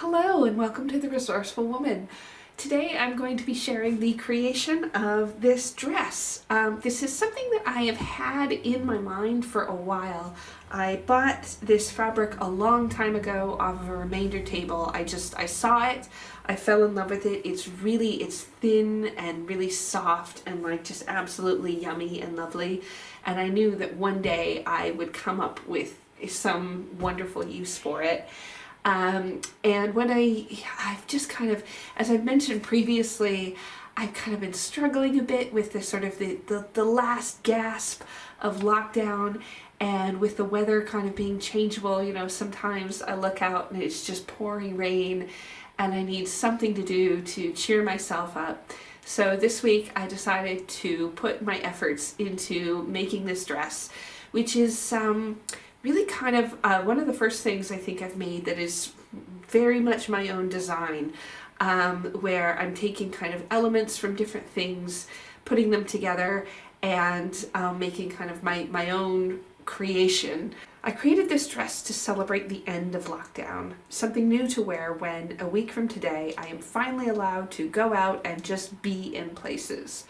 Hello and welcome to The Resourceful Woman. Today I'm going to be sharing the creation of this dress. This is something that I have had in my mind for a while. I bought this fabric a long time ago off of a remainder table. I saw it, I fell in love with it. It's thin and really soft and like just absolutely yummy and lovely. And I knew that one day I would come up with some wonderful use for it. And when I've just kind of, as I've mentioned previously, I've kind of been struggling a bit with the sort of the last gasp of lockdown, and with the weather kind of being changeable. You know, sometimes I look out and it's just pouring rain and I need something to do to cheer myself up. So this week I decided to put my efforts into making this dress, which is really kind of one of the first things I think I've made that is very much my own design, where I'm taking kind of elements from different things, putting them together, and making kind of my own creation. I created this dress to celebrate the end of lockdown, something new to wear when, a week from today, I am finally allowed to go out and just be in places.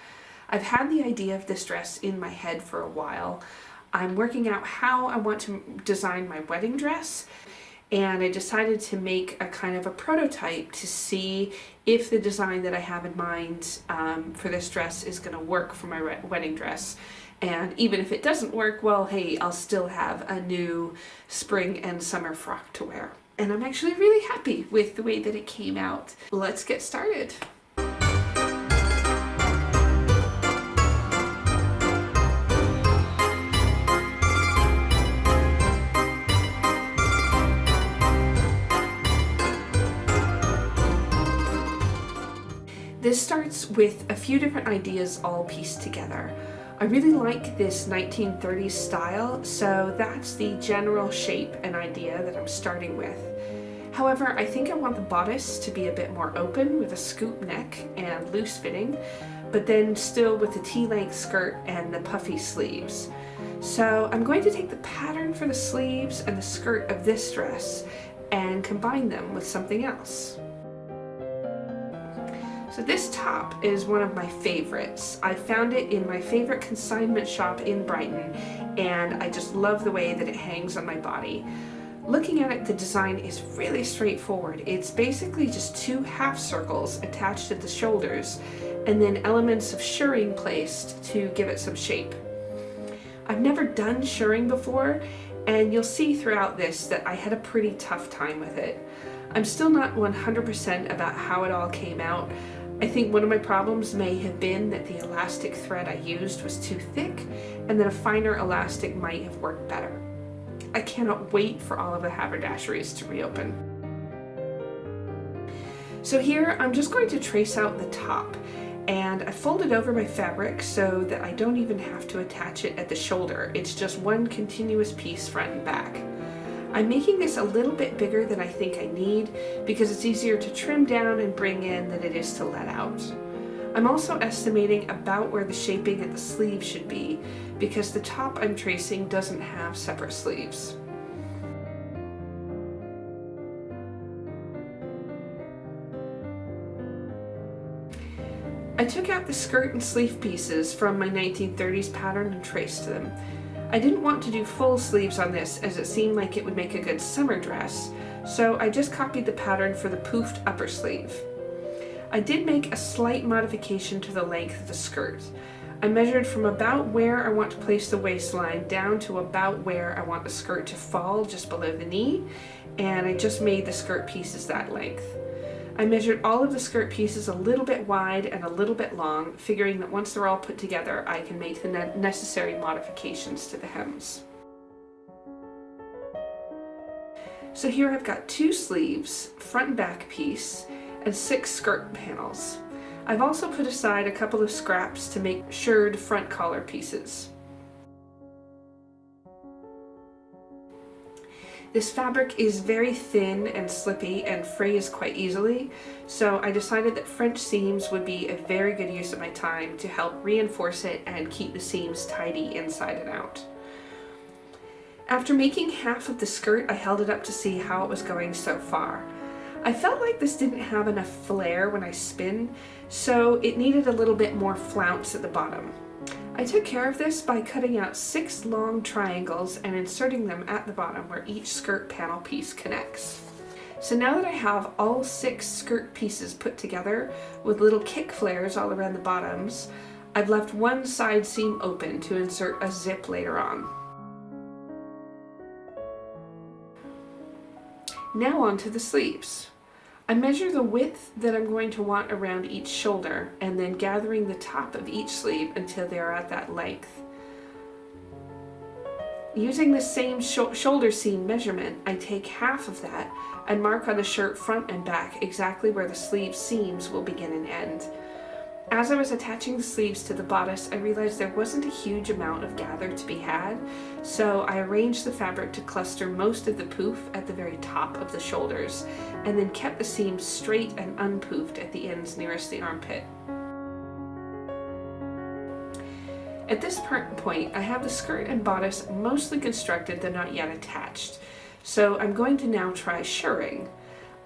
I've had the idea of this dress in my head for a while. I'm working out how I want to design my wedding dress, and I decided to make a kind of a prototype to see if the design that I have in mind for this dress is going to work for my wedding dress. And even if it doesn't work, well, hey, I'll still have a new spring and summer frock to wear. And I'm actually really happy with the way that it came out. Let's get started. This starts with a few different ideas all pieced together. I really like this 1930s style, so that's the general shape and idea that I'm starting with. However, I think I want the bodice to be a bit more open with a scoop neck and loose fitting, but then still with the T-length skirt and the puffy sleeves. So I'm going to take the pattern for the sleeves and the skirt of this dress and combine them with something else. So this top is one of my favorites. I found it in my favorite consignment shop in Brighton, and I just love the way that it hangs on my body. Looking at it, the design is really straightforward. It's basically just two half circles attached at the shoulders, and then elements of shirring placed to give it some shape. I've never done shirring before, and you'll see throughout this that I had a pretty tough time with it. I'm still not 100% about how it all came out. I think one of my problems may have been that the elastic thread I used was too thick, and that a finer elastic might have worked better. I cannot wait for all of the haberdasheries to reopen. So here I'm just going to trace out the top, and I folded over my fabric so that I don't even have to attach it at the shoulder. It's just one continuous piece front and back. I'm making this a little bit bigger than I think I need because it's easier to trim down and bring in than it is to let out. I'm also estimating about where the shaping at the sleeve should be because the top I'm tracing doesn't have separate sleeves. I took out the skirt and sleeve pieces from my 1930s pattern and traced them. I didn't want to do full sleeves on this as it seemed like it would make a good summer dress, so I just copied the pattern for the poofed upper sleeve. I did make a slight modification to the length of the skirt. I measured from about where I want to place the waistline down to about where I want the skirt to fall just below the knee, and I just made the skirt pieces that length. I measured all of the skirt pieces a little bit wide and a little bit long, figuring that once they're all put together, I can make the necessary modifications to the hems. So here I've got two sleeves, front and back piece, and 6 skirt panels. I've also put aside a couple of scraps to make shirred front collar pieces. This fabric is very thin and slippy and frays quite easily, so I decided that French seams would be a very good use of my time to help reinforce it and keep the seams tidy inside and out. After making half of the skirt, I held it up to see how it was going so far. I felt like this didn't have enough flare when I spin, so it needed a little bit more flounce at the bottom. I took care of this by cutting out 6 long triangles and inserting them at the bottom where each skirt panel piece connects. So now that I have all 6 skirt pieces put together with little kick flares all around the bottoms, I've left one side seam open to insert a zip later on. Now on to the sleeves. I measure the width that I'm going to want around each shoulder and then gathering the top of each sleeve until they are at that length. Using the same shoulder seam measurement, I take half of that and mark on the shirt front and back exactly where the sleeve seams will begin and end. As I was attaching the sleeves to the bodice, I realized there wasn't a huge amount of gather to be had, so I arranged the fabric to cluster most of the poof at the very top of the shoulders, and then kept the seams straight and unpoofed at the ends nearest the armpit. At this point, I have the skirt and bodice mostly constructed, though not yet attached, so I'm going to now try shirring.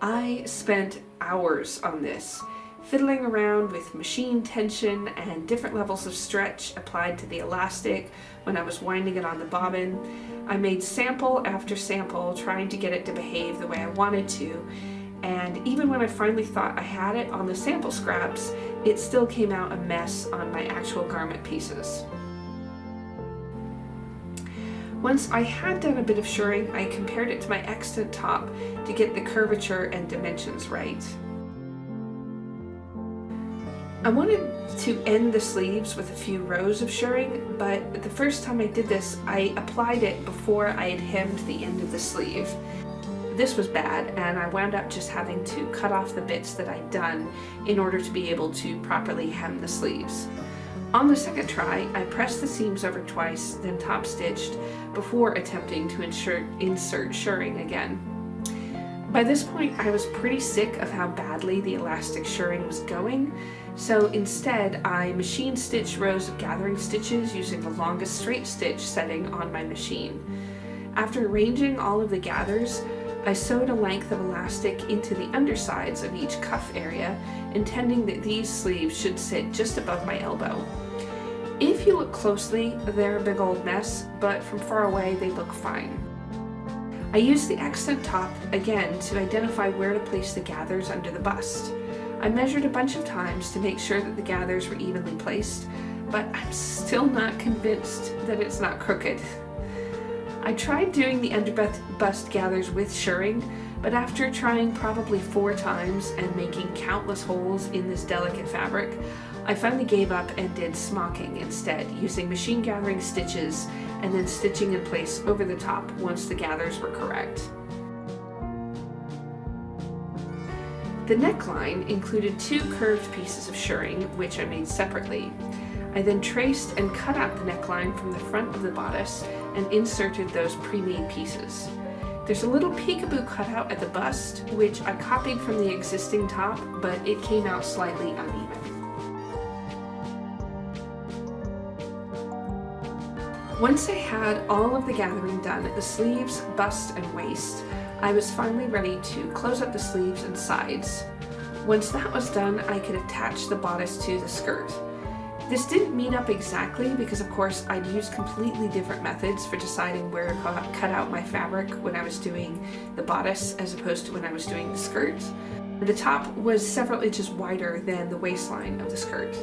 I spent hours on this, fiddling around with machine tension and different levels of stretch applied to the elastic when I was winding it on the bobbin. I made sample after sample trying to get it to behave the way I wanted to, and even when I finally thought I had it on the sample scraps, it still came out a mess on my actual garment pieces. Once I had done a bit of shirring, I compared it to my extant top to get the curvature and dimensions right. I wanted to end the sleeves with a few rows of shirring, but the first time I did this, I applied it before I had hemmed the end of the sleeve. This was bad, and I wound up just having to cut off the bits that I'd done in order to be able to properly hem the sleeves. On the second try, I pressed the seams over twice, then top stitched, before attempting to insert shirring again. By this point, I was pretty sick of how badly the elastic shirring was going, so instead I machine stitched rows of gathering stitches using the longest straight stitch setting on my machine. After arranging all of the gathers, I sewed a length of elastic into the undersides of each cuff area, intending that these sleeves should sit just above my elbow. If you look closely, they're a big old mess, but from far away they look fine. I used the extant top again to identify where to place the gathers under the bust. I measured a bunch of times to make sure that the gathers were evenly placed, but I'm still not convinced that it's not crooked. I tried doing the underbust gathers with shirring, but after trying probably 4 times and making countless holes in this delicate fabric, I finally gave up and did smocking instead, using machine gathering stitches and then stitching in place over the top once the gathers were correct. The neckline included 2 curved pieces of shirring, which I made separately. I then traced and cut out the neckline from the front of the bodice and inserted those pre-made pieces. There's a little peekaboo cutout at the bust, which I copied from the existing top, but it came out slightly uneven. Once I had all of the gathering done at the sleeves, bust, and waist, I was finally ready to close up the sleeves and sides. Once that was done, I could attach the bodice to the skirt. This didn't meet up exactly because, of course, I'd used completely different methods for deciding where to cut out my fabric when I was doing the bodice as opposed to when I was doing the skirt. The top was several inches wider than the waistline of the skirt.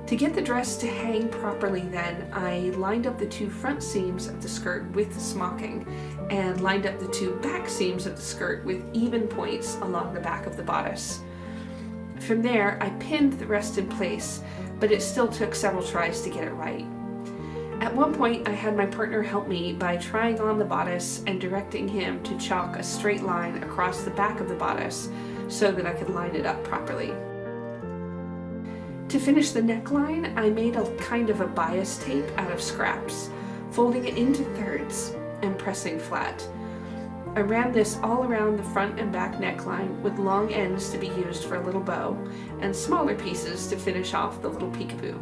To get the dress to hang properly then, I lined up the 2 front seams of the skirt with the smocking and lined up the 2 back seams of the skirt with even points along the back of the bodice. From there, I pinned the rest in place, but it still took several tries to get it right. At one point, I had my partner help me by trying on the bodice and directing him to chalk a straight line across the back of the bodice so that I could line it up properly. To finish the neckline, I made a kind of a bias tape out of scraps, folding it into thirds and pressing flat. I ran this all around the front and back neckline with long ends to be used for a little bow and smaller pieces to finish off the little peekaboo.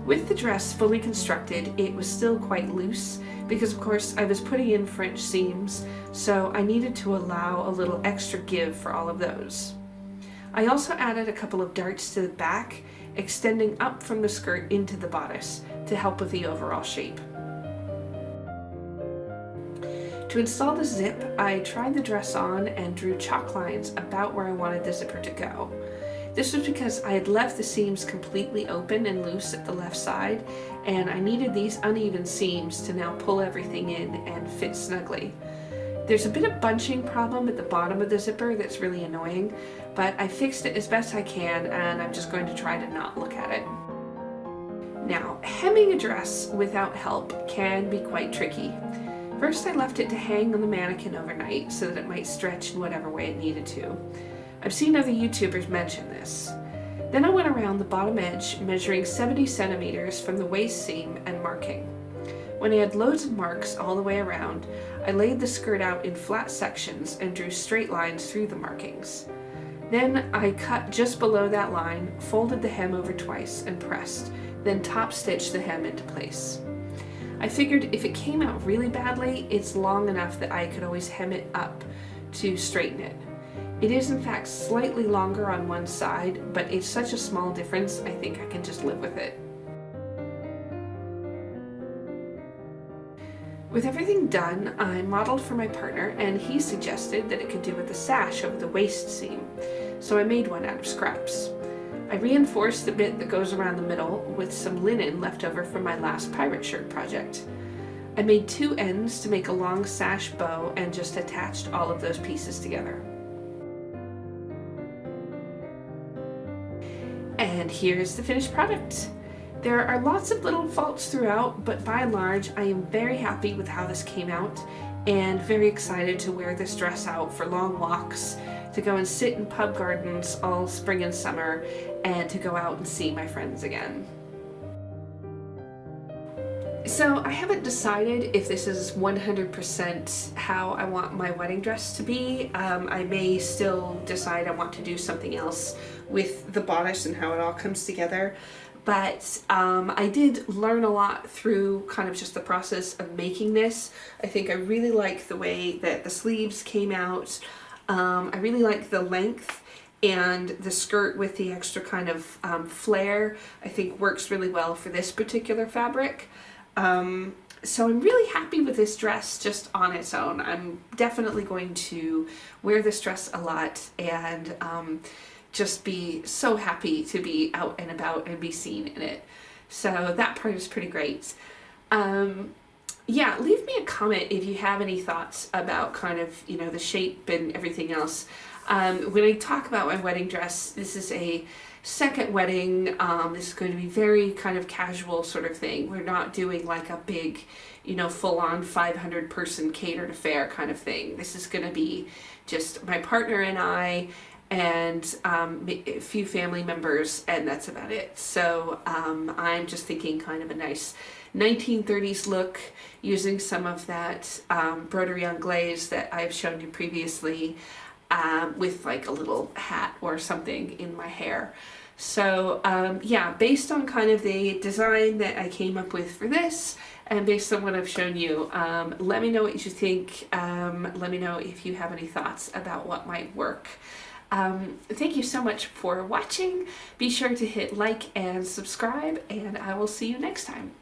With the dress fully constructed, it was still quite loose because of course I was putting in French seams, so I needed to allow a little extra give for all of those. I also added a couple of darts to the back, extending up from the skirt into the bodice to help with the overall shape. To install the zip, I tried the dress on and drew chalk lines about where I wanted the zipper to go. This was because I had left the seams completely open and loose at the left side, and I needed these uneven seams to now pull everything in and fit snugly. There's a bit of bunching problem at the bottom of the zipper that's really annoying, but I fixed it as best I can, and I'm just going to try to not look at it. Now, hemming a dress without help can be quite tricky. First, I left it to hang on the mannequin overnight so that it might stretch in whatever way it needed to. I've seen other YouTubers mention this. Then I went around the bottom edge, measuring 70 centimeters from the waist seam and marking. When I had loads of marks all the way around, I laid the skirt out in flat sections and drew straight lines through the markings. Then I cut just below that line, folded the hem over twice and pressed, then top stitched the hem into place. I figured if it came out really badly, it's long enough that I could always hem it up to straighten it. It is in fact slightly longer on one side, but it's such a small difference, I think I can just live with it. With everything done, I modeled for my partner, and he suggested that it could do with a sash over the waist seam, so I made one out of scraps. I reinforced the bit that goes around the middle with some linen left over from my last pirate shirt project. I made two ends to make a long sash bow and just attached all of those pieces together. And here's the finished product. There are lots of little faults throughout, but by and large, I am very happy with how this came out and very excited to wear this dress out for long walks, to go and sit in pub gardens all spring and summer, and to go out and see my friends again. So I haven't decided if this is 100% how I want my wedding dress to be. I may still decide I want to do something else with the bodice and how it all comes together. But I did learn a lot through kind of just the process of making this. I think I really like the way that the sleeves came out. I really like the length, and the skirt with the extra kind of flare I think works really well for this particular fabric. So I'm really happy with this dress just on its own. I'm definitely going to wear this dress a lot and just be so happy to be out and about and be seen in it. So that part is pretty great. Yeah, leave me a comment if you have any thoughts about kind of, you know, the shape and everything else. When I talk about my wedding dress, this is a second wedding. This is going to be very kind of casual sort of thing. We're not doing like a big, you know, full-on 500-person catered affair kind of thing. This is going to be just my partner and I, and a few family members, and that's about it. So I'm just thinking kind of a nice 1930s look, using some of that broderie anglaise that I've shown you previously, with like a little hat or something in my hair. So yeah, based on kind of the design that I came up with for this, and based on what I've shown you, let me know what you think. Let me know if you have any thoughts about what might work. Thank you so much for watching. Be sure to hit like and subscribe, and I will see you next time.